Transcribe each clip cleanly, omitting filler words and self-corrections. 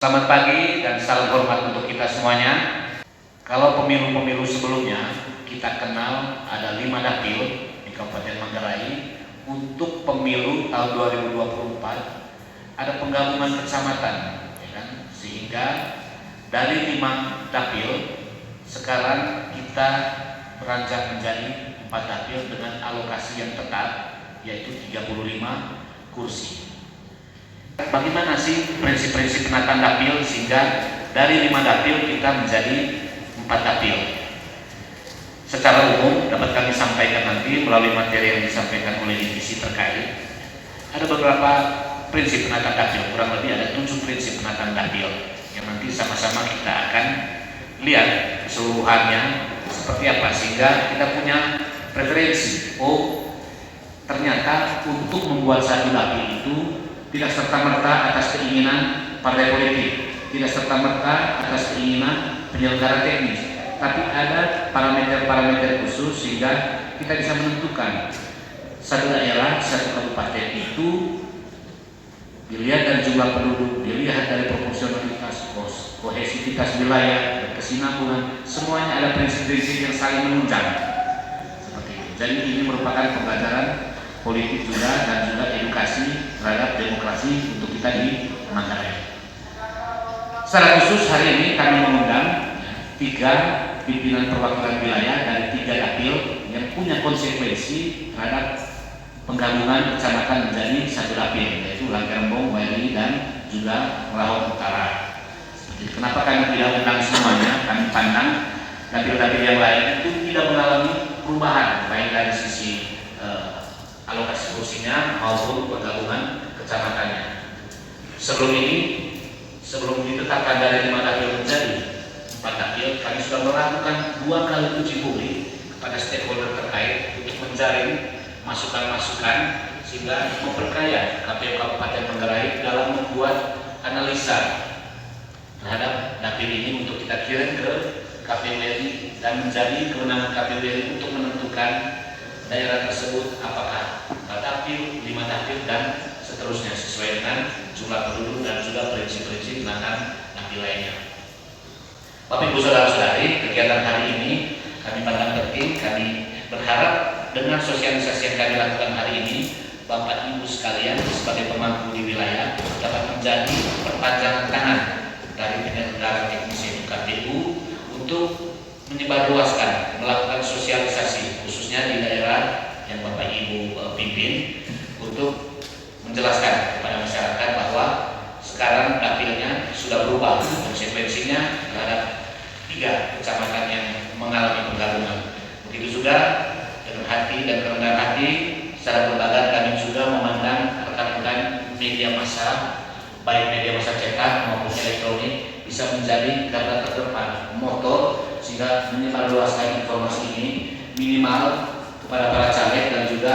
Selamat pagi dan salam hormat untuk kita semuanya. Kalau pemilu-pemilu sebelumnya kita kenal ada 5 dapil di Kabupaten Manggarai. Untuk pemilu tahun 2024 ada penggabungan kecamatan, ya kan? Sehingga dari 5 dapil sekarang kita beranjak menjadi 4 dapil dengan alokasi yang tetap, yaitu 35 kursi. Bagaimana sih prinsip-prinsip penataan dapil sehingga dari 5 dapil kita menjadi 4 dapil? Secara umum dapat kami sampaikan nanti melalui materi yang disampaikan oleh divisi terkait. Ada beberapa prinsip penataan dapil, kurang lebih ada 7 prinsip penataan dapil yang nanti sama-sama kita akan lihat keseluruhannya seperti apa sehingga kita punya preferensi. Oh, ternyata untuk membuat satu dapil itu tidak serta-merta atas keinginan partai politik, tidak serta-merta atas keinginan penyelenggara teknis, tapi ada parameter-parameter khusus sehingga kita bisa menentukan satu daerah, satu kabupaten itu dilihat dari jumlah penduduk, dilihat dari proporsionalitas, kohesivitas wilayah, dan kesinambungan, semuanya ada prinsip-prinsip yang saling menunjang. Seperti itu. Jadi ini merupakan pembelajaran politik juga dan juga edukasi terhadap demokrasi untuk kita di Manggarai. Secara khusus hari ini kami mengundang 3 pimpinan perwakilan wilayah dari 3 dapil yang punya konsekuensi terhadap penggabungan kecamatan menjadi 1 dapil, yaitu Langkerembong, Waili, dan juga Melaut Utara. Kenapa kami tidak undang semuanya? Kami pandang dapil-dapil yang lain itu tidak mengalami perubahan baik dari sisi alokasi kursinya maupun penggabungan kecamatannya. Sebelum ditetapkan dari 5 dapil menjadi 4 dapil, kami sudah melakukan 2 kali uji publik kepada stakeholder terkait untuk menjaring masukan-masukan sehingga memperkaya KPU Kabupaten Manggarai dalam membuat analisa terhadap dapil ini untuk kita kirim ke KPU RI dan menjadi kewenangan KPU RI untuk menentukan daerah tersebut apakah 4 dapil, 5 dapil, dan seterusnya sesuai dengan jumlah penduduk dan juga prinsip-prinsip penataan dapil lainnya. Bapak Ibu Saudara-saudari, kegiatan hari ini kami pandang penting. Kami berharap dengan sosialisasi yang kami lakukan hari ini, Bapak Ibu sekalian sebagai pemangku di wilayah dapat menjadi perpanjangan tangan dari penyelenggara teknis yaitu KPU untuk menyebarluaskan, melakukan sosialisasi khususnya di daerah yang Bapak Ibu pimpin untuk menjelaskan kepada masyarakat bahwa sekarang dapilnya sudah berubah konsekuensinya terhadap 3 kecamatan yang mengalami penggabungan. Begitu juga dengan hati dan kerendahan hati secara lembaga kami juga memandang rekan-rekan media massa baik media massa cetak maupun elektronik bisa menjadi garda terdepan motor sehingga menyebarluaskan informasi ini minimal kepada para caleg dan juga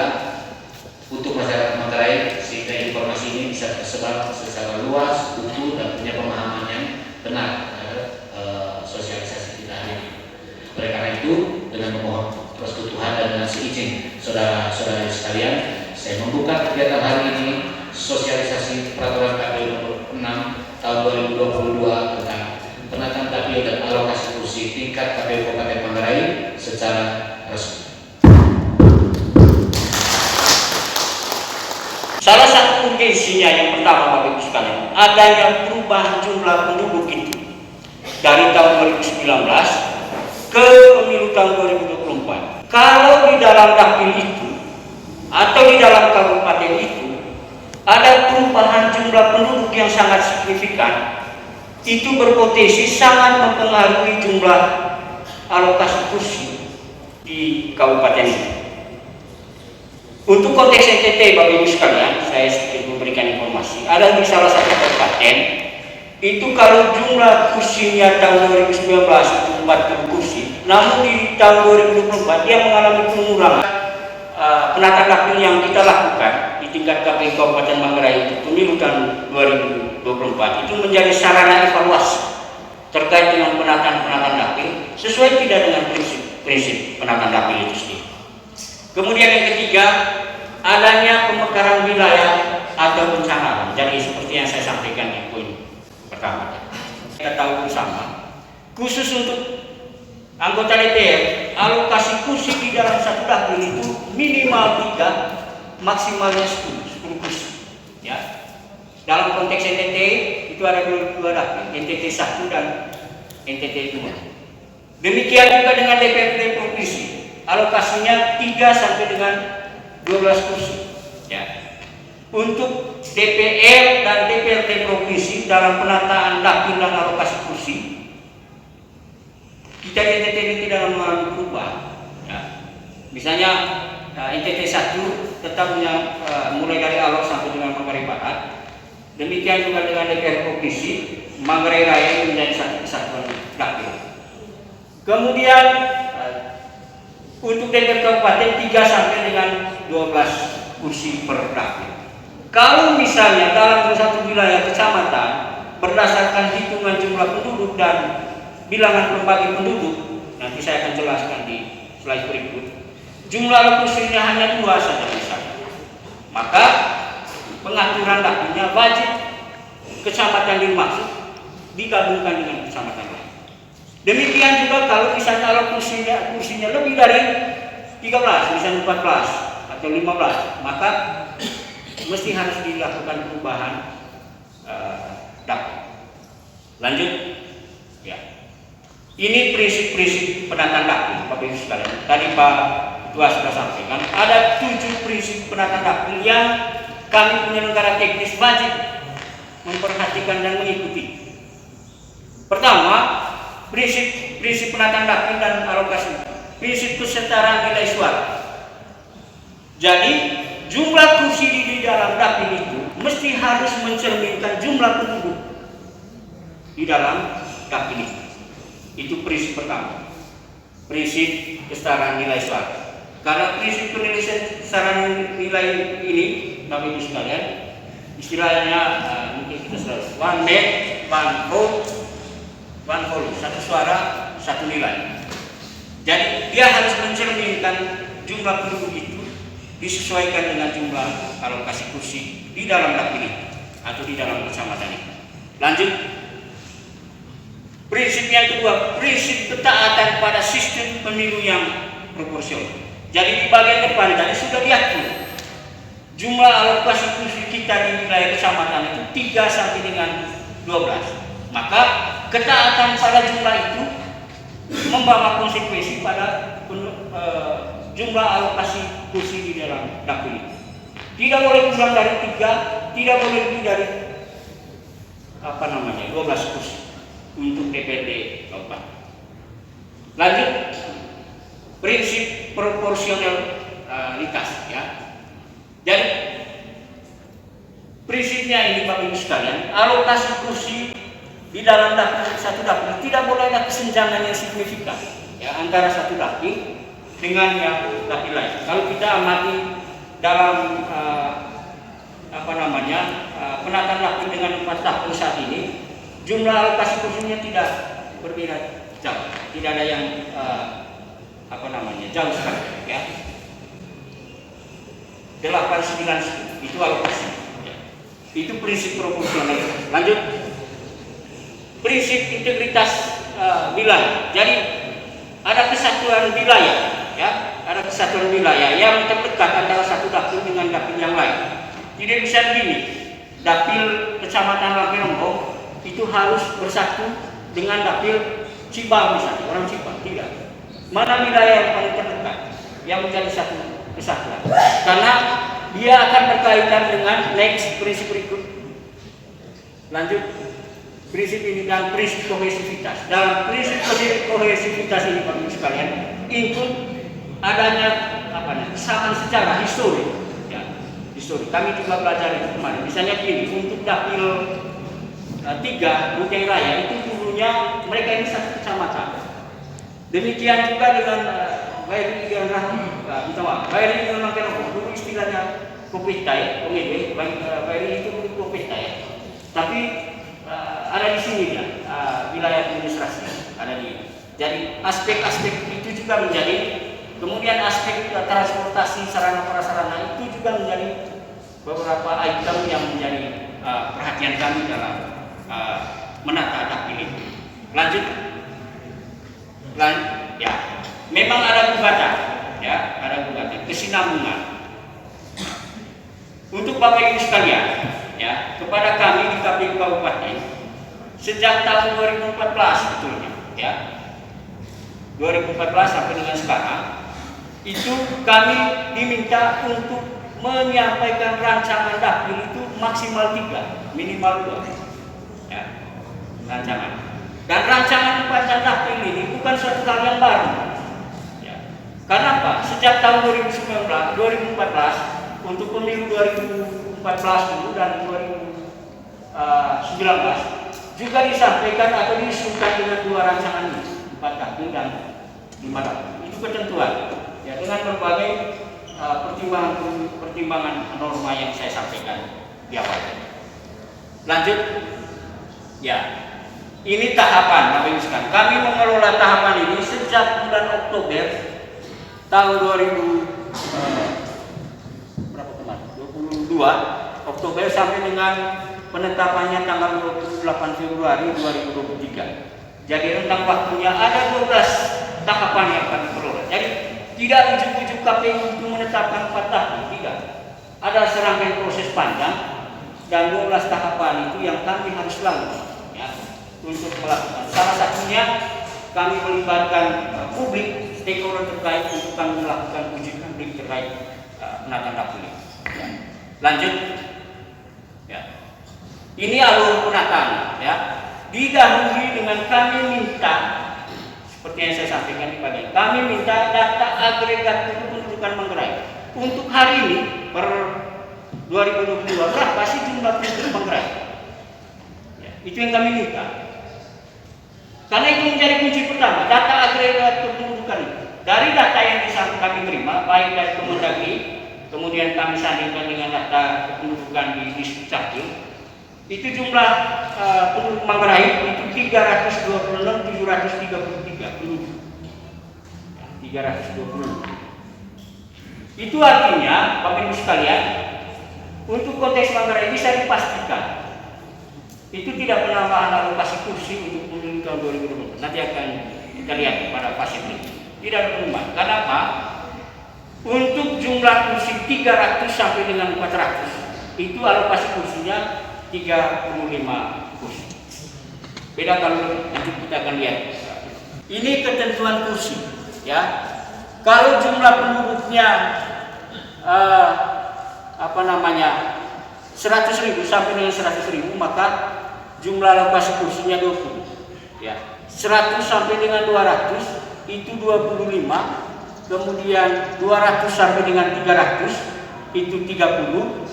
untuk masyarakat Manggarai sehingga informasi ini bisa tersebar secara luas, utuh dan punya pemahaman yang benar terhadap sosialisasi kita hari ini. Oleh karena itu, dengan memohon restu Tuhan dan dengan seizin saudara-saudari sekalian, saya membuka kegiatan hari ini sosialisasi peraturan KPU nomor 6 tahun 2022 tentang penataan dapil dan alokasi kursi tingkat KPU Kabupaten Manggarai secara resmi. Salah satu urgensinya yang pertama Bapak Ibu sekalian, adanya perubahan jumlah penduduk itu dari tahun 2019 ke pemilu tahun 2024. Kalau di dalam dapil itu atau di dalam kabupaten itu ada perubahan jumlah penduduk yang sangat signifikan, itu berpotensi sangat mempengaruhi jumlah alokasi kursi di kabupaten itu. Untuk konteks NTT Bapak Ibu sekalian, saya sedikit memberikan informasi. Ada di salah satu kabupaten itu kalau jumlah kursinya tahun 2019 itu 40 kursi, namun di tahun 2024 dia mengalami pengurangan. Penataan dapil yang kita lakukan di tingkat KPU Kabupaten Manggarai itu pemilu tahun 2024 itu menjadi sarana evaluasi terkait dengan penataan dapil sesuai tidak dengan prinsip penataan dapil itu sendiri. Kemudian yang ketiga, adanya pemekaran wilayah atau pencanaran. Jadi seperti yang saya sampaikan di poin pertama. pertama. Kita tahu bersama, khusus untuk anggota DPR, alokasi kursi di dalam satu dapil itu minimal 3, maksimalnya 10 kursi. Ya. Dalam konteks NTT itu ada dua dapil, NTT 1 dan NTT 2. Demikian juga dengan DPRD provinsi, alokasinya 3 sampai dengan 12 kursi. Ya. Untuk DPR dan DPRD provinsi dalam penataan dapil dan alokasi kursi, kita di NTT ini tidak mengalami perubahan. Ya. Misalnya NTT 1 tetap mulai dari Alor sampai dengan Manggarai Barat. Demikian juga dengan DPR provinsi, Manggarai Raya menjadi satu kesatuan dapil. Kemudian untuk DPR kabupaten 3 sampai dengan 12 kursi per dapil. Kalau misalnya dalam satu wilayah kecamatan berdasarkan hitungan jumlah penduduk dan bilangan pembagi penduduk, nanti saya akan jelaskan di slide berikut, jumlah kursinya hanya 2 saja misalnya, maka pengaturan dapilnya wajib kecamatan dimaksud digabungkan dengan kecamatan lain. Demikian juga kalau misalnya kursinya lebih dari 13, misalnya 14 atau 15, maka mesti harus dilakukan perubahan dapil. Lanjut, ya. Ini prinsip-prinsip penataan dapil, Bapak Ibu sekalian. Tadi Pak Ketua sudah sampaikan, ada 7 prinsip penataan dapil yang kami penyelenggara teknis wajib memperhatikan dan mengikuti. Pertama, prinsip penataan dapil dan alokasi. Prinsip kesetaraan nilai suara. Jadi jumlah kursi di dalam dapil itu mesti harus mencerminkan jumlah penduduk di dalam dapil itu. Itu prinsip pertama. Prinsip kesetaraan nilai suara. Karena prinsip penilaian kesetaraan nilai ini, Bapak Ibu sekalian, istilahnya mungkin kita selalu one man, one vote, one vote, satu suara, satu nilai. Jadi dia harus mencerminkan jumlah penduduk itu disesuaikan dengan jumlah alokasi kursi di dalam dapil itu atau di dalam kecamatan itu. Lanjut, prinsip yang kedua, prinsip ketaatan pada sistem pemilu yang proporsional. Jadi di bagian depan tadi sudah diatur jumlah alokasi kursi kita di wilayah kecamatan itu 3 sampai dengan 12. Maka ketaatan pada jumlah itu membawa konsekuensi pada jumlah alokasi kursi di dalam dapil itu. Tidak boleh kurang dari 3, tidak boleh lebih dari 12 kursi untuk DPRD kabupaten. Lanjut, prinsip proporsionalitas, ya. Jadi prinsipnya ini Bapak Ibu sekalian, alokasi kursi di dalam satu dapil tidak boleh ada kesenjangan yang signifikan, ya, antara satu dapil dengan yang dapil lain. Kalau kita amati dalam penataan dapil dengan 4 dapil saat ini, jumlah alokasi kursinya tidak berbeda jauh, tidak ada yang jauh sekali, ya. 8-9 itu alokasi, ya. Itu prinsip proporsionalitas. Lanjut, prinsip integritas wilayah. Jadi ada kesatuan wilayah, ya, ada kesatuan wilayah yang terdekat antara satu dapil dengan dapil yang lain. Tidak bisa begini, dapil kecamatan Lampirombo itu harus bersatu dengan dapil Cibang misalnya, orang Cibang, tidak. Mana wilayah yang paling terdekat yang menjadi satu kesatuan? Karena dia akan berkaitan dengan next prinsip berikut. Lanjut, prinsip ini dan prinsip kohesivitas. Dalam prinsip kohesivitas ini Bapak Ibu sekalian, include adanya kesamaan sejarah histori, ya, histori. Kami juga belajar itu kemarin. Misalnya begini, untuk dapil 3 Mutiara Raya itu dulunya mereka ini satu kecamatan. Demikian juga dengan Bairi dengan Bairi dengan Manggarai, dulu istilahnya Kopita, ya, Bairi itu Kopita, ya. Tapi ada di sini ya, wilayah administrasi ada di. Jadi aspek-aspek itu juga menjadi, kemudian aspek transportasi sarana prasarana itu juga menjadi beberapa item yang menjadi perhatian kami dalam menata dapil itu. Lanjut. Ya, memang ada gugatan, ya, ada gugatan kesinambungan. Untuk Bapak Ibu sekalian, ya, kepada kami di KPU Kabupaten sejak tahun 2014 betulnya, ya, 2014 sampai dengan sekarang, itu kami diminta untuk menyampaikan rancangan dapil itu maksimal 3, minimal 2, ya, rancangan. Dan rancangan rancangan dapil ini bukan suatu hal yang baru, ya. Karena apa? Sejak tahun 2014 untuk pemilu 2014 dulu dan 2019 juga disampaikan atau diusulkan dengan 2 rancangan ini, 4 dapil dan 5 dapil. Itu ketentuan, ya, dengan berbagai pertimbangan norma yang saya sampaikan di awal. Lanjut, ya. Ini tahapan, Bapak Ibu sekalian. Kami mengelola tahapan ini sejak bulan Oktober tahun 2022 Oktober sampai dengan penetapannya tanggal 28 Februari 2023. Jadi rentang waktunya ada 12 tahapan yang kami kelola. Jadi tidak ujuk-ujuk KPU untuk menetapkan 4 tahun, tidak. Ada serangkaian proses panjang dan 12 tahapan itu yang kami harus lalui, ya, untuk melakukan. Salah satunya kami melibatkan publik, stakeholder terkait untuk kami melakukan uji publik terkait penataan dapil. Ya. Lanjut, ya. Ini alur penataan, ya. Didahului dengan kami minta, seperti yang saya sampaikan di pagi, kami minta data agregat pendudukan Manggarai. Untuk hari ini per 2022 berapa sih jumlah penduduk Manggarai? Ya, itu yang kami minta. Karena itu menjadi kunci pertama, data agregat kependudukan itu. Dari data yang bisa kami terima, baik dari Kemendagri, kemudian kami sandingkan dengan data kependudukan di Distrik itu jumlah penduduk Manggarai itu 326.733 penduduk. 326. Itu artinya, Bapak Ibu sekalian, untuk konteks Manggarai bisa dipastikan itu tidak penambahan alokasi kursi untuk pemilu tahun 2020. Nanti akan kita lihat pada fase berikut. Tidak ada perubahan. Kenapa? Untuk jumlah kursi 300 sampai dengan 400 itu alokasi kursinya 35 kursi. Beda kalau nanti kita akan lihat. Ini ketentuan kursi, ya. Kalau jumlah penduduknya 100.000 sampai dengan 100.000, maka jumlah alokasi kursinya 20. Ya. 100 sampai dengan 200 itu 25. Kemudian 200 sampai dengan 300 itu 30.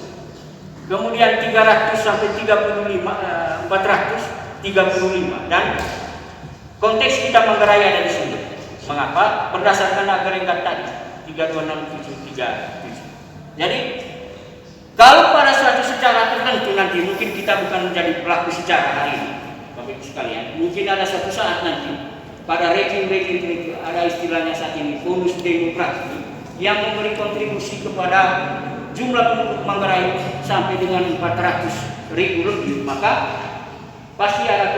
Kemudian 300 sampai 400 35. Dan konteks kita Manggarai ada di sini. Mengapa? Berdasarkan agregat tadi 326737. Jadi kalau pada suatu secara tertentu nanti mungkin kita bukan menjadi pelaku sejarah hari ini, Bapak Ibu sekalian. Mungkin ada suatu saat nanti pada rejim-rejim itu ada istilahnya saat ini bonus demografi yang memberi kontribusi kepada jumlah penduduk Manggarai sampai dengan 400.000 lebih, maka pasti ada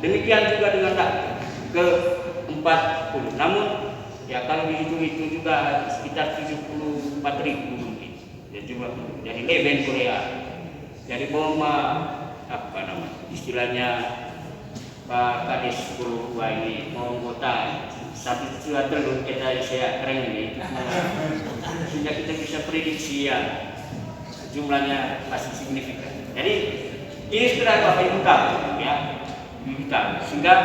demikian juga dengan ke 40. Namun ya kalau dihitung juga sekitar 74.000 mungkin ya jumlah penduduk. Jadi Leben Korea, jadi istilahnya Pak Kades Purwa ini mau kota satu sudah terlalu kita saya keren ini sehingga kita bisa prediksi ya jumlahnya pasti signifikan. Jadi ini sudah Bapak Ibu tahu, ya, sehingga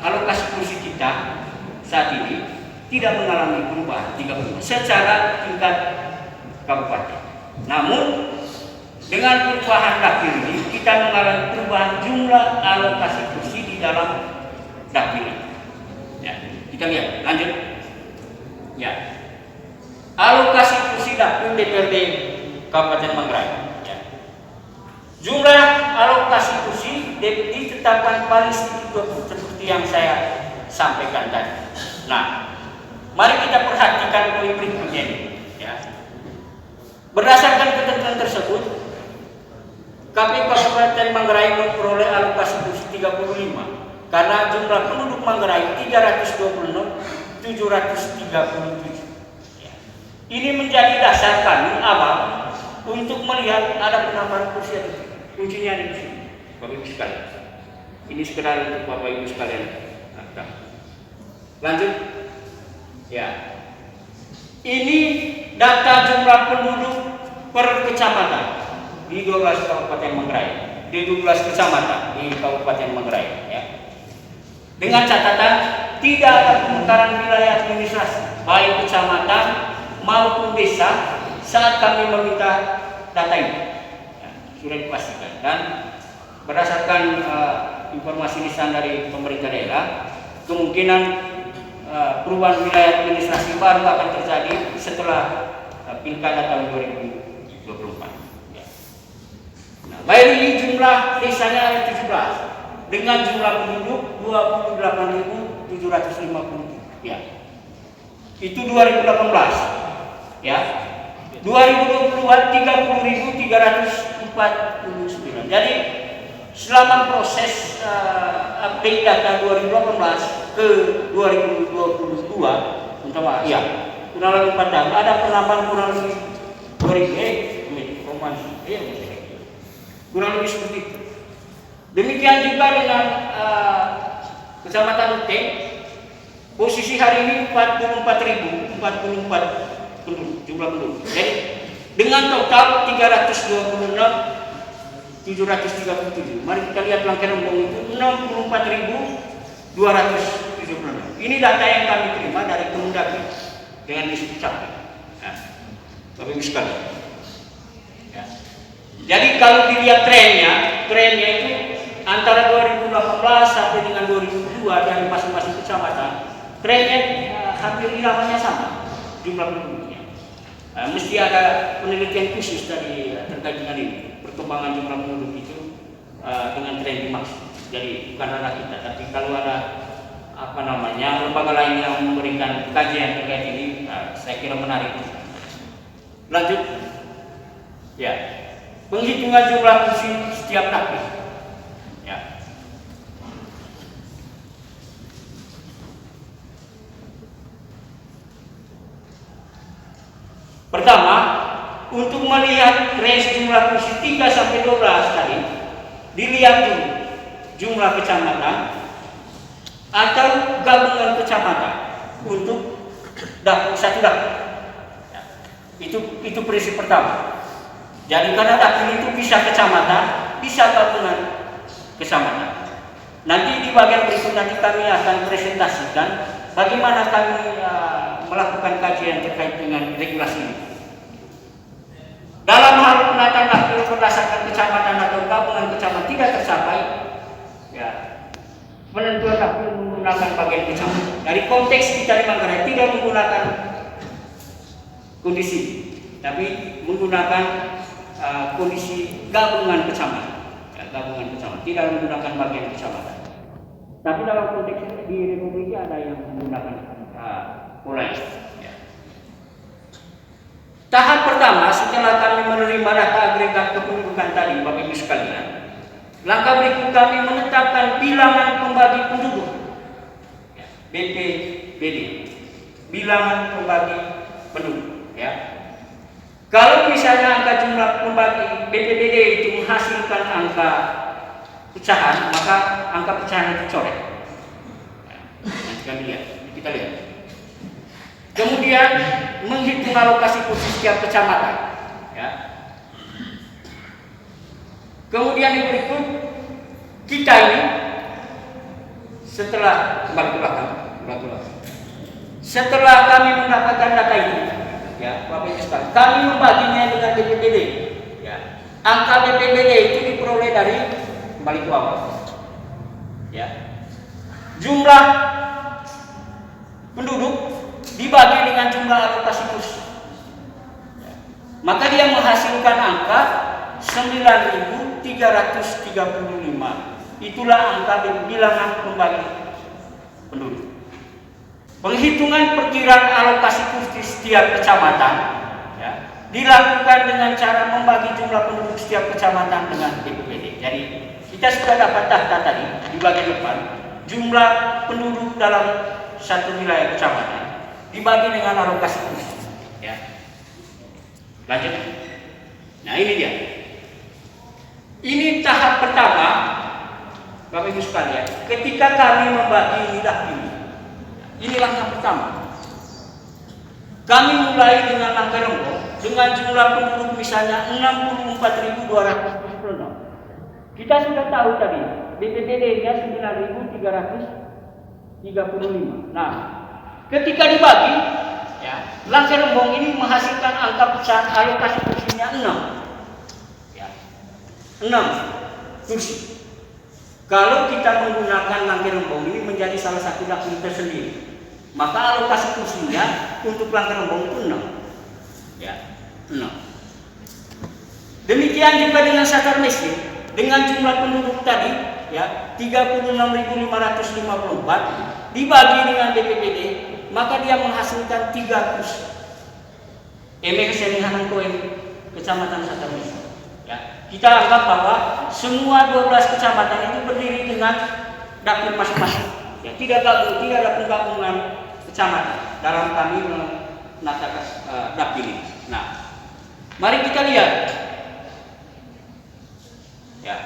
alokasi kursi kita saat ini tidak mengalami perubahan secara tingkat kabupaten. Namun dengan perubahan dapil ini kita mengalami perubahan jumlah alokasi kursi di dalam dapil. Ya, kita lihat lanjut. Ya, alokasi kursi dapil DPRD Kabupaten Manggarai. Ya. Jumlah alokasi kursi ditetapkan paling sedikit seperti yang saya sampaikan tadi. Nah, mari kita perhatikan poin berikutnya ini. Ya. Berdasarkan ketentuan tersebut, KPU Kabupaten Manggarai memperoleh alokasi kursi 35 karena jumlah penduduk Manggarai 326.737. Ini menjadi dasar kami awal untuk melihat ada penambahan kursi atau tidak. Kuncinya ada di sini, Bapak Ibu sekalian. Ini sekedar untuk Bapak Ibu sekalian. Lanjut. Ya. Ini data jumlah penduduk per kecamatan di 12 Kabupaten Manggarai, di 12 kecamatan di Kabupaten Manggarai. Ya. Dengan catatan tidak ada pemekaran wilayah administrasi, baik kecamatan maupun desa saat kami meminta data ini. Ya, sudah dipastikan dan berdasarkan informasi lisan dari pemerintah daerah, kemungkinan perubahan wilayah administrasi baru akan terjadi setelah pilkada tahun 2024. Ya. Nah, baik ini jumlah desanya ada 17 dengan jumlah penduduk 28.750. Ya. Itu 2018. Ya. 2022 30.349. Jadi selama proses update data 2018 ke 2022 ya kurang lebih 4 tahun ada penambahan kurang lebih 2.000 kurang lebih seperti itu. Demikian juga dengan Kecamatan Uteng, posisi hari ini 44.044 penduduk, jumlah penduduk. Jadi dengan total 326.737. Mari kita lihat langkah rombong itu 64.276. Ini data yang kami terima dari Kemendagri dengan Dishub Capil. Nah, Bapak Ibu sekalian. Ya. Jadi kalau dilihat trennya itu antara 2018 sampai dengan 2002 dari masing-masing kecamatan, trennya hampir iramanya sama jumlah penduduknya. Mesti ada penelitian khusus dari terkait dengan ini, perkembangan jumlah penduduk itu dengan tren dimaksud. Jadi bukan ranah kita, tapi kalau ada lembaga lain yang memberikan kajian terkait ini, saya kira menarik. Lanjut, ya, penghitungan jumlah kursi setiap dapil. Ya. Pertama, untuk melihat range jumlah kursi 3 sampai 12 tadi, dilihat dulu jumlah kecamatan atau gabungan kecamatan untuk satu dapil. Ya. Itu prinsip pertama. Jadi karena dapil itu bisa kecamatan, bisa gabungan kecamatan. Nanti di bagian berikut nanti kami akan presentasikan bagaimana kami melakukan kajian terkait dengan regulasi ini. Dalam hal penataan dapil berdasarkan kecamatan atau gabungan kecamatan tidak tercapai, ya, penentuan dapil menggunakan bagian kecamatan. Dari konteks kita di Manggarai tidak menggunakan kondisi, tapi menggunakan kondisi gabungan kecamatan. Ya, gabungan kecamatan, tidak menggunakan bagian kecamatan. Tapi dalam konteks ini di Republik ini ada yang menggunakan pola ini. Ya. Tahap pertama setelah kami menerima data agregat kependudukan tadi, Bapak Ibu sekalian, langkah berikut kami menetapkan bilangan pembagi penduduk, ya, BPBD, bilangan pembagi penduduk. Ya. Kalau misalnya angka jumlah pembagi BPBD itu menghasilkan angka pecahan, maka angka pecahan itu coret. Nah, kita lihat. Kemudian menghitung alokasi kursi setiap kecamatan. Ya. Kemudian yang berikut kita ini setelah kembali ke belakang. Setelah kami mendapatkan data ini, ya, Bapak Ibu sekalian, kami membaginya dengan BPBD. Ya. Angka BPBD itu diperoleh dari kembali ke awal. Ya. Jumlah penduduk dibagi dengan jumlah alokasi kursi. Ya. Maka dia menghasilkan angka 9.335. Itulah angka bilangan pembagi penduduk. Penghitungan perkiraan alokasi kursi setiap kecamatan, ya, dilakukan dengan cara membagi jumlah penduduk setiap kecamatan dengan BPBD. Jadi kita sudah dapat data tadi di bagian depan, jumlah penduduk dalam satu wilayah kecamatan dibagi dengan alokasi kursi. Ya. Lanjut. Nah ini dia. Ini tahap pertama, Bapak Ibu sekalian. Ketika kami membagi dapil, ini langkah pertama. Kami mulai dengan langkah rembuk dengan jumlah penduduk misalnya 64.276. Kita sudah tahu tadi BPBD-nya 9.335. Nah, ketika dibagi, ya, langkah rembuk ini menghasilkan angka besar alokasi kursinya 6. Ya, 6 kursi. Kalau kita menggunakan langkah rembuk ini menjadi salah satu dapil tersendiri, maka alokasi kursinya untuk langkah rembuk itu 6. Ya, 6. Demikian juga dengan Sakar Miskin, dengan jumlah penduduk tadi, ya, 36.554 dibagi dengan BPBD, maka dia menghasilkan 3 kursi. Kesenihan Kecamatan Sakar Miskin. Ya, kita anggap bahwa semua 12 kecamatan itu berdiri dengan dapil masing-masing. Ya, tidak ada penggabungan kecamatan dalam kami menata dapil ini. Nah, mari kita lihat. Ya,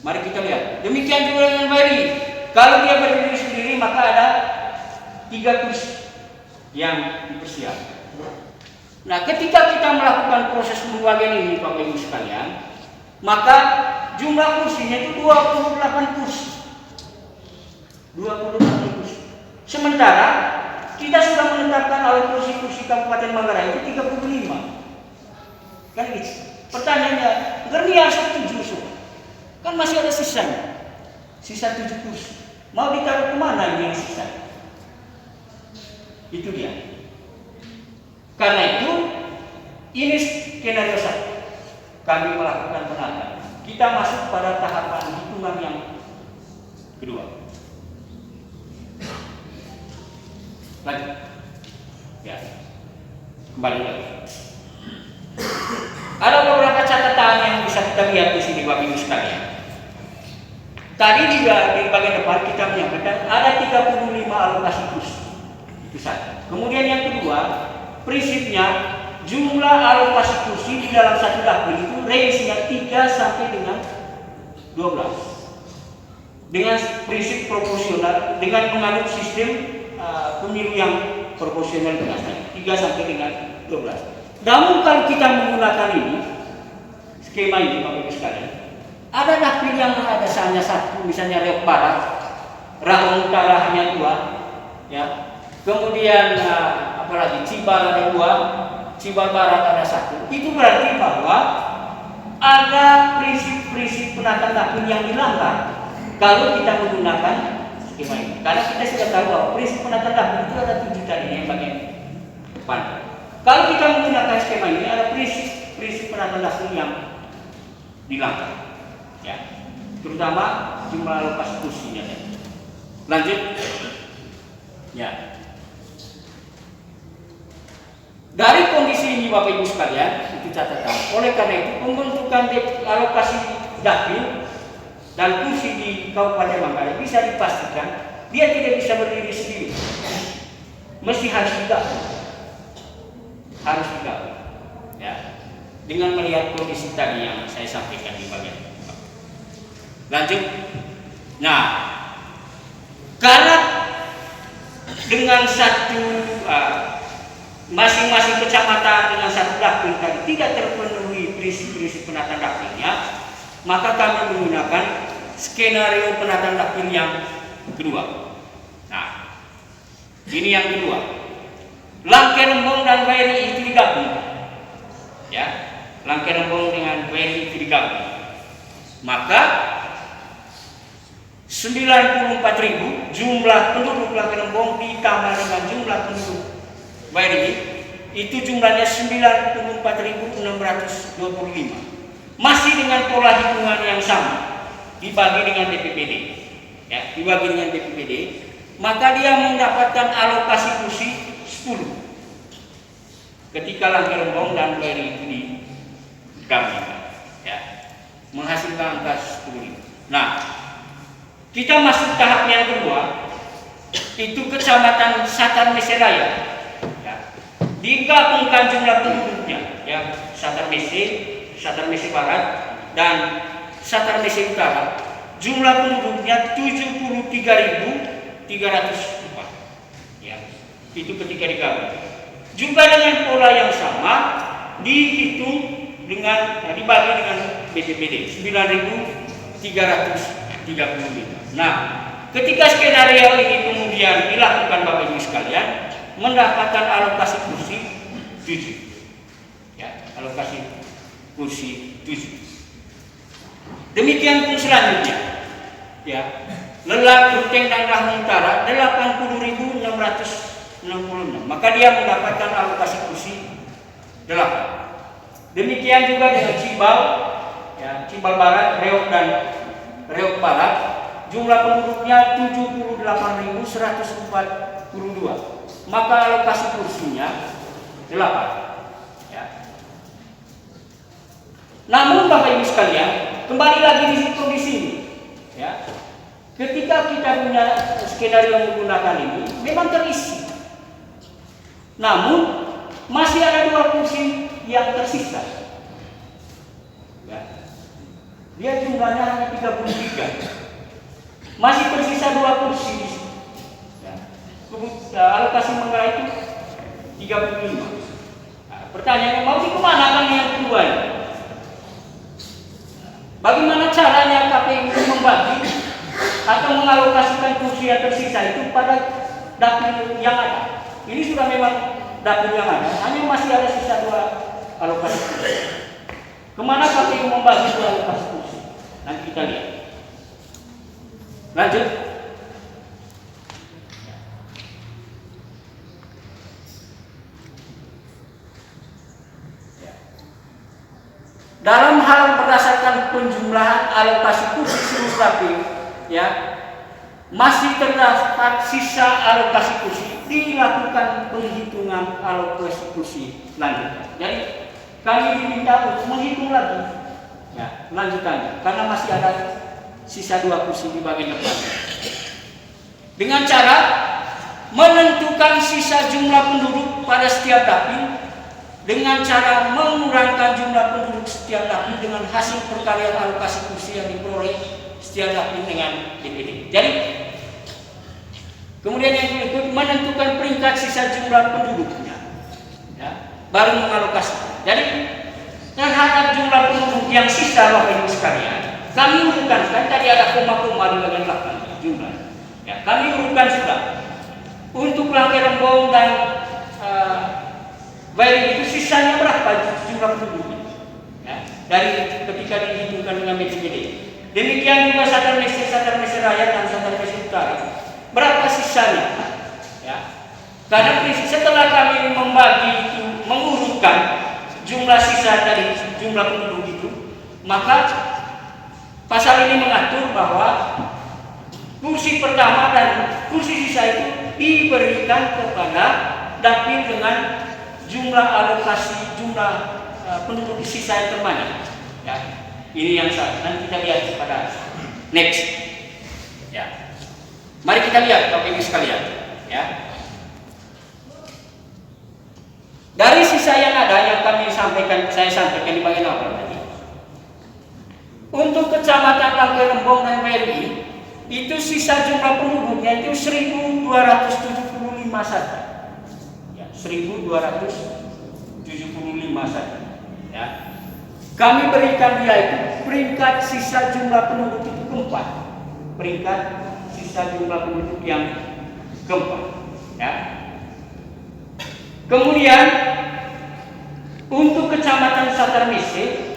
mari kita lihat. Demikian juga dengan Bari. Kalau dia berdiri sendiri maka ada 3 kursi yang dipersiapkan. Nah, ketika kita melakukan proses pembagian ini, Bapak Ibu sekalian, maka jumlah kursinya itu 28 kursi. 28 kursi. Sementara kita sudah menetapkan alokasi kursi Kabupaten Manggarai itu 35. Kan gitu. Pertanyaannya, Gerniar setuju semua? Kan masih ada sisanya. Sisa 7 kursi. Mau ditaruh kemana ini yang sisa? Itu dia. Karena itu, ini skenario 1. Kami melakukan penataan. Kita masuk pada tahapan hitungan yang kedua. Lanjut. Ya. Kembali lagi. Ada beberapa catatan yang bisa kita lihat di sini, Bapak Ibu sekalian. Tadi juga di bagian depan kita menyampaikan ada 35 alokasi kursi. Itu satu. Kemudian yang kedua, prinsipnya jumlah alokasi kursi di dalam satu dapil itu range-nya 3 sampai dengan 12. Dengan prinsip proporsional, dengan menganut sistem pemilu yang proporsional dengan 3 sampai dengan 12. Namun kalau kita menggunakan ini, skema ini Bapak Ibu sekalian, ada dapil yang ada hanya 1, misalnya Riau Barat, Rahong Utara hanya 2, ya. Kemudian apalagi Cibar ada 2, Cibar Barat ada 1. Itu berarti bahwa ada prinsip-prinsip penataan dapil yang dilanggar kalau kita menggunakan skema ini. Karena kita sudah tahu bahwa prinsip penataan dapil itu ada 7 tadi yang bagian depan. Kalau kita menggunakan skema ini ada prinsip penataan dapil yang dilanggar, ya. Terutama jumlah alokasi kursinya. Lanjut, ya. Dari kondisi ini Bapak Ibu sekalian, itu catatan. Oleh karena itu pembentukan alokasi dapil dan kursi di Kabupaten Manggarai bisa dipastikan dia tidak bisa berdiri sendiri. Mesti harus digabung. Harus digabung. Ya. Dengan melihat kondisi tadi yang saya sampaikan di bagian. Lanjut. Nah, karena dengan satu masing-masing kecamatan dengan satu dapil tadi tidak terpenuhi prinsip-prinsip penataan dapilnya, maka kami menggunakan skenario penataan dapil yang kedua. Nah, ini yang kedua. Langkelembong dan Beri itu digabung. Ya, Langkelembong dengan Beri itu digabung. Maka 94.000 jumlah penduduk Langkelembong ditambah dengan jumlah penduduk Beri itu jumlahnya 94.625. Masih dengan pola hitungan yang sama, dibagi dengan DPPD, ya, dibagi dengan DPPD, maka dia mendapatkan alokasi kursi 10. ketika Langkai Rembong dan WRI itu digabungkan, ya, menghasilkan angka 10.000. Nah, kita masuk tahap yang kedua, itu Kecamatan Satar Mese Raya, ya, digabungkan jumlah penduduknya, ya, Satar Mese Barat dan Satar Mese Utara, jumlah penduduknya 73.304, ya, itu ketika digabung. Juga dengan pola yang sama dihitung dengan dibagi dengan BPPD 9.335. Nah, ketika skenario ini kemudian dilakukan Bapak Ibu sekalian, mendapatkan alokasi kursi 7. Ya, alokasi kursi 7. Demikian pun selanjutnya. Ya. Lelak, Ruteng dan Rahang Utara 80.666. Maka dia mendapatkan alokasi kursi 8. Demikian juga dengan Cibal, ya, Cibal Barat, Reok dan Reok Barat, jumlah penduduknya 78.142. Maka alokasi kursinya 8. Ya. Namun Bapak Ibu sekalian, kembali lagi di sini, ya. Ketika kita punya skenario yang menggunakan ini, memang terisi. Namun masih ada 2 kursi yang tersisa. Ya. Dia jumlahnya hanya 33. Masih tersisa 2 kursi. Ya. Alokasi Manggarai itu 35. Nah, pertanyaannya, mau sih kemana kan yang kedua ini? Bagaimana caranya KPU membagi atau mengalokasikan kursi yang tersisa itu pada dapil yang ada? Ini sudah memang dapil yang ada, hanya masih ada sisa 2 alokasi kursi. Kemana KPU membagi 2 alokasi kursi? Nanti kita lihat. Lanjut. Dalam hal berdasarkan penjumlahan alokasi kursi seluruh dapil, ya, masih terdapat sisa alokasi kursi, dilakukan penghitungan alokasi kursi lanjutan. Jadi kami diminta untuk menghitung lagi, ya, lanjutannya, karena masih ada sisa 2 kursi di bagian depan. Dengan cara menentukan sisa jumlah penduduk pada setiap dapil, dengan cara mengurangkan jumlah penduduk setiap dapil dengan hasil perkalian alokasi kursi yang diperoleh setiap dapil dengan DPD. Jadi kemudian yang berikut menentukan peringkat sisa jumlah penduduknya, ya, baru mengalokasikan. Jadi terhadap jumlah penduduk yang sisa Bapak Ibu sekalian, kami urutkan, kan tadi ada koma-koma di bagian belakang jumlah. Ya, kami urutkan sudah. Untuk Langkai Rembong dan WRI itu sisanya berapa jumlah penduduknya, ya, dari ketika dihitungkan dengan BPPD. Demikian juga Satar Mese Raya dan Satar Mese Utara, berapa sisanya, ya. Karena setelah kami membagi itu, mengurutkan jumlah sisa dari jumlah penduduk itu, maka pasal ini mengatur bahwa kursi pertama dan kursi sisa itu diberikan kepada dapil dengan jumlah alokasi, jumlah penduduk sisa yang terbanyak. Ya, ini yang salah. Nanti kita lihat pada next. Ya, mari kita lihat Bapak Ibu sekalian. Ya, dari sisa yang ada yang saya sampaikan di bagian awal tadi. Untuk Kecamatan Langkai Rembong dan WRI itu sisa jumlah penduduknya itu 1.275 saja. 1.275 saja. Ya. Kami berikan dia itu peringkat sisa jumlah penduduk itu keempat. Peringkat sisa jumlah penduduk yang keempat. Ya. Kemudian untuk Kecamatan Satar Mese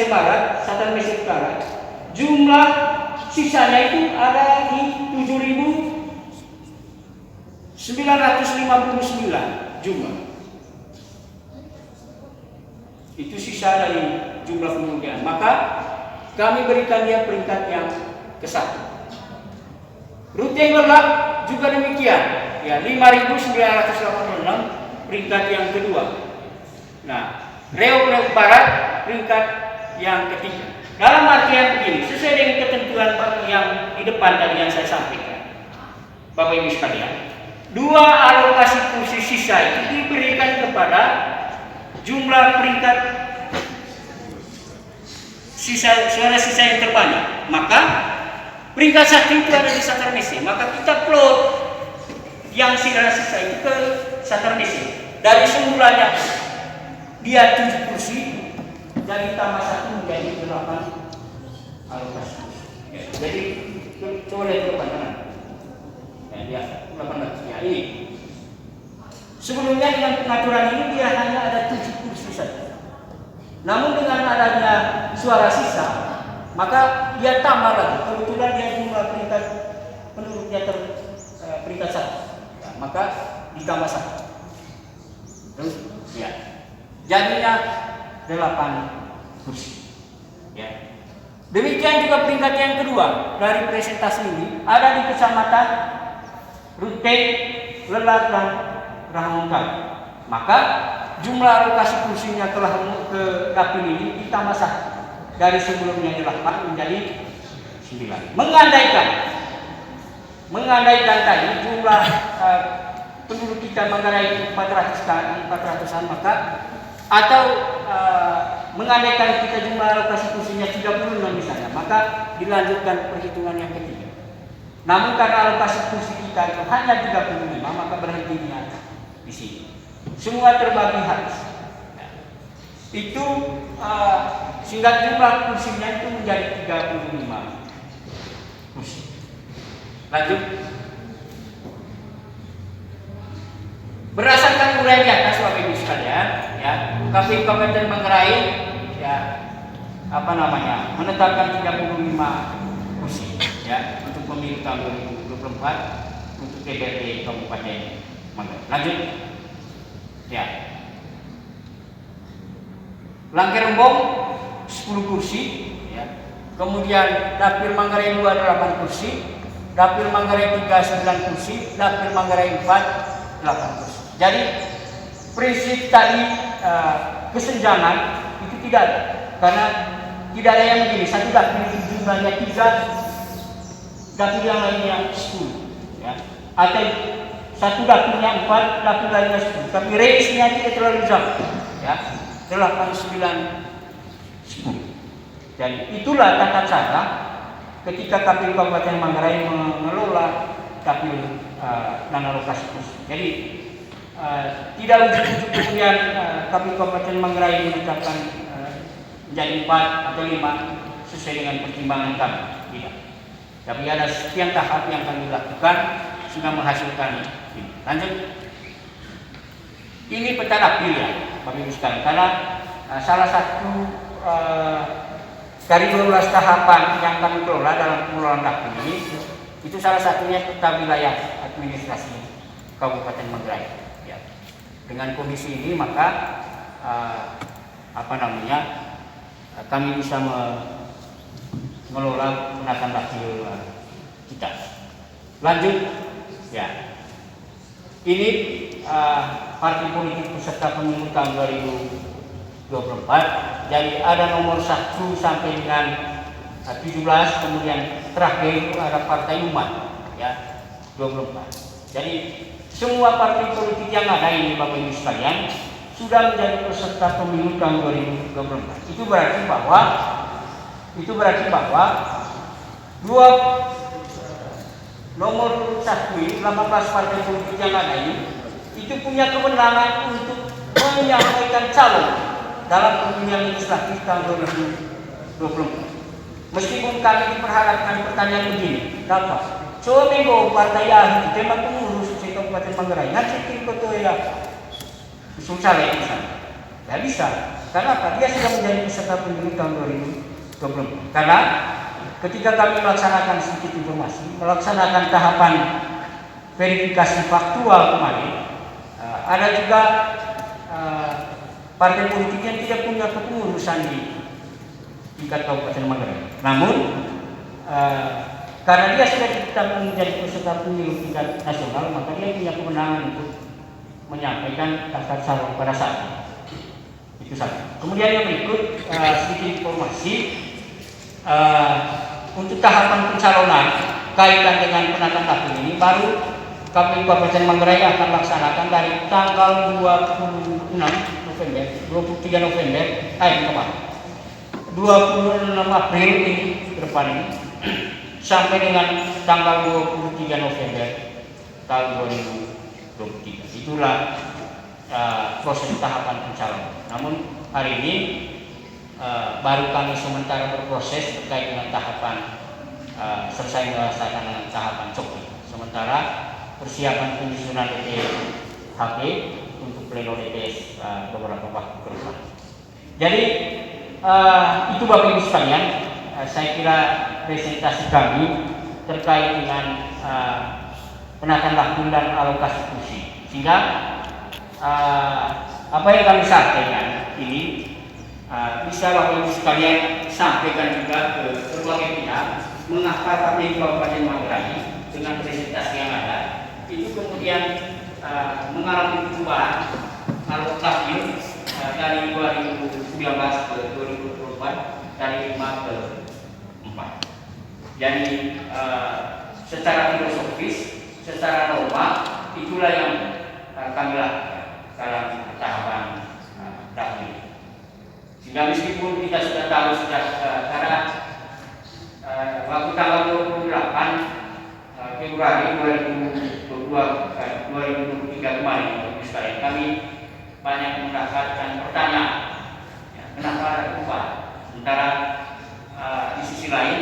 Barat, Satar Mese Utara, jumlah sisanya itu ada di 7.959 jumlah. Itu sisa dari jumlah penduduknya. Maka kami berikan dia peringkat yang ke-1. Ruteng Lelak juga demikian. Ya, 5.986 peringkat yang kedua. Nah, Riau Barat peringkat yang ketiga. Dalam artian begini, sesuai dengan ketentuan yang di depan tadi yang saya sampaikan, Bapak Ibu sekalian, 2 alokasi kursi sisa itu diberikan kepada jumlah peringkat suara sisa yang terbanyak. Maka peringkat 1 itu ada di Satarnese, maka kita plot yang suara sisa itu ke Satarnese. Dari semulanya dia 7 kursi, dari tambah 1 menjadi 8 alokasi. Ya, jadi coba lihat ke depan kanan. Ya, 18. Ya, ini. Sebelumnya dengan pengaturan ini dia hanya ada 7 kursi saja. Namun dengan adanya suara sisa, maka dia tambah lagi. Kebetulan dia jumlah peringkat penduduknya peringkat 1. Ya, maka ditambah 1. Terus, ya. Jadinya 8 kursi. Ya. Demikian juga peringkat yang kedua dari presentasi ini ada di Kecamatan Rute, Lelat, dan Rahangkal. Maka jumlah alokasi kursinya telah ke dapil ini ditambah 1 dari sebelumnya 8 menjadi 9. Mengandaikan tadi jumlah penduduk kita Manggarai 400-an, maka atau mengandaikan kita jumlah alokasi kursinya 36 misalnya, maka dilanjutkan perhitungan yang ketiga. Namun karena alokasi kursi kita itu hanya 35, maka berhentinya di sini. Semua terbagi habis. Itu sehingga jumlah kursinya itu menjadi 35 kursi. Lanjut. Berdasarkan uraian di atas, Bapak Ibu sekalian, ya, KPU Kabupaten Manggarai, ya, menetapkan 35 kursi, ya, untuk pemilu tahun 2024 untuk DPRD Kabupaten Manggarai. Lanjut, ya. Langkerembong 10 kursi, ya. Kemudian Dapil Manggarai 2 8 kursi, Dapil Manggarai 3 9 kursi, Dapil Manggarai 4 8 kursi. Jadi prinsip tadi kesenjangan itu tidak ada, karena tidak ada yang begini, satu dapil jumlahnya 3, dapil yang lainnya 10, ya. Atau satu dapilnya 4, dapil lainnya 10, tapi range-nya tidak terlalu jauh, ya, 8, 9, 10. Jadi itulah tata cara ketika KPU Kabupaten Manggarai mengelola dapil dan alokasi kursi. Jadi tidak ujuk-ujuk kemudian KPU Kabupaten Manggarai menetapkan menjadi 4 atau 5 sesuai dengan pertimbangan kami. Tidak. Tapi ada sekian tahap yang kami lakukan sehingga menghasilkan ini. Lanjut. Ini peta dapil, ya, Bapak Ibu sekalian. Karena salah satu dari 12 tahapan yang kami kelola dalam pengelolaan dapil ini, itu salah satunya peta wilayah administrasi Kabupaten Manggarai. Dengan kondisi ini maka kami bisa mengelola penataan dapil kita. Lanjut, ya. Ini partai politik peserta pemilu tahun 2024. Jadi ada nomor 1 sampai dengan 17, kemudian terakhir ada partai umat, ya, 24. Jadi semua partai politik yang ada ini, Bapak Ibu sekalian, sudah menjadi peserta pemilu tahun 2024. Itu berarti bahwa nomor 1 ini, 18 partai politik yang ada ini, itu punya kewenangan untuk menyampaikan calon dalam pemilihan legislatif tahun 2024. Meskipun kami diperhadapkan pertanyaan begini, dapat coba minggu partai ahli tema pengurus Kabupaten Manggarai nanti ketua ya susah ya misalnya, tidak bisa. Karena apa? Dia sudah menjadi peserta pemilu tahun 2024. Karena ketika kami melaksanakan sedikit informasi, melaksanakan tahapan verifikasi faktual kemarin, ada juga partai politik yang tidak punya kepengurusan di tingkat Kabupaten Manggarai. Namun karena dia sudah ditetapkan menjadi peserta pemilu tingkat nasional, maka dia punya kewenangan untuk menyampaikan daftar calon pada saat ini. Itu satu. Kemudian yang berikut sedikit informasi untuk tahapan pencalonan kaitan dengan penataan dapil ini baru KPU Kabupaten Manggarai akan laksanakan dari tanggal 23 November 26 April ini ke depan ini sampai dengan tanggal 23 November tahun 2023. Itulah proses tahapan pencalonan. Namun hari ini baru kami sementara berproses terkait dengan tahapan selesai melaksanakan tahapan cokli. Sementara persiapan penyusunan DPHP untuk pleno DPS beberapa waktu ke depan. Jadi itu Bapak Ibu sekalian, saya kira presentasi kami terkait dengan penataan dapil dan alokasi kursi. Sehingga apa yang kami sampaikan ini bisa Bapak Ibu sekalian sampaikan juga ke berbagai pihak mengapa KPU Kabupaten Manggarai dengan presentasi yang ada itu kemudian mengalami perubahan alokasi dari 2019 ke 2024 dari 5 ke 4. Jadi secara filosofis, secara norma itulah yang kami lakukan dalam tahapan dapil. Sehingga meskipun kita sudah tahu karena waktu tanggal 28 Februari 2023 kemarin, sekali kami banyak mendapatkan pertanyaan, ya, kenapa ada perubahan? Sementara di sisi lain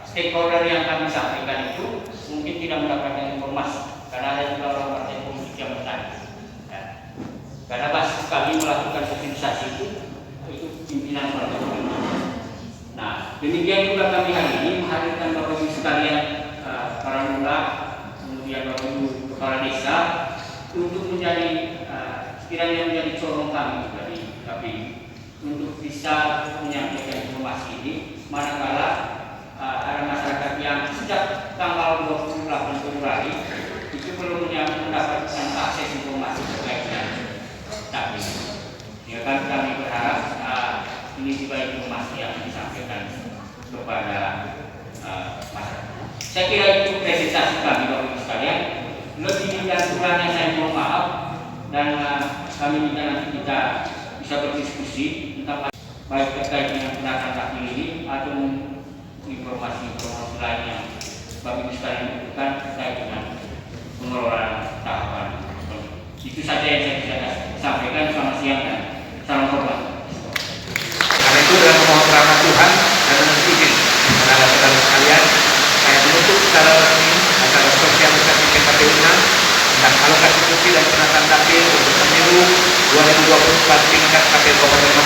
stakeholder yang kami sampaikan itu mungkin tidak mendapatkan informasi karena ada juga orang partai politik yang bertanya. Ya. Karena basis kami melakukan sosialisasi itu pimpinan partai politik. Nah, demikian juga kami hari ini menghadirkan Bapak Ibu sekalian para lurah, kemudian Bapak Ibu kepala desa untuk menjadi sekiranya menjadi corong kami juga di KPU untuk bisa menyampaikan informasi ini manakala ada masyarakat yang sejak tanggal 28 Februari itu belum mendapatkan akses informasi terkait dengan KPU. Ya kan kami berharap ini juga informasi yang disampaikan kepada masyarakat. Saya kira itu presentasi kami Bapak Ibu sekalian. Lebih dan kurangnya saya mohon maaf dan kami minta nanti kita bisa berdiskusi tentang baik terkait dengan penataan dapil ini atau informasi-informasi lain yang Bapak Ibu sekalian butuhkan terkait dengan pengelolaan tahapan. Itu saja yang saya bisa sampaikan. Selamat siang dan salam hormat. Karena itu dengan memohon rahmat Tuhan dan dengan izin saudara-saudara sekalian, saya menutup secara resmi acara sosialisasi PKPU 6 tentang alokasi kursi dan penataan dapil untuk pemilu 2024 tingkat KPU Kabupaten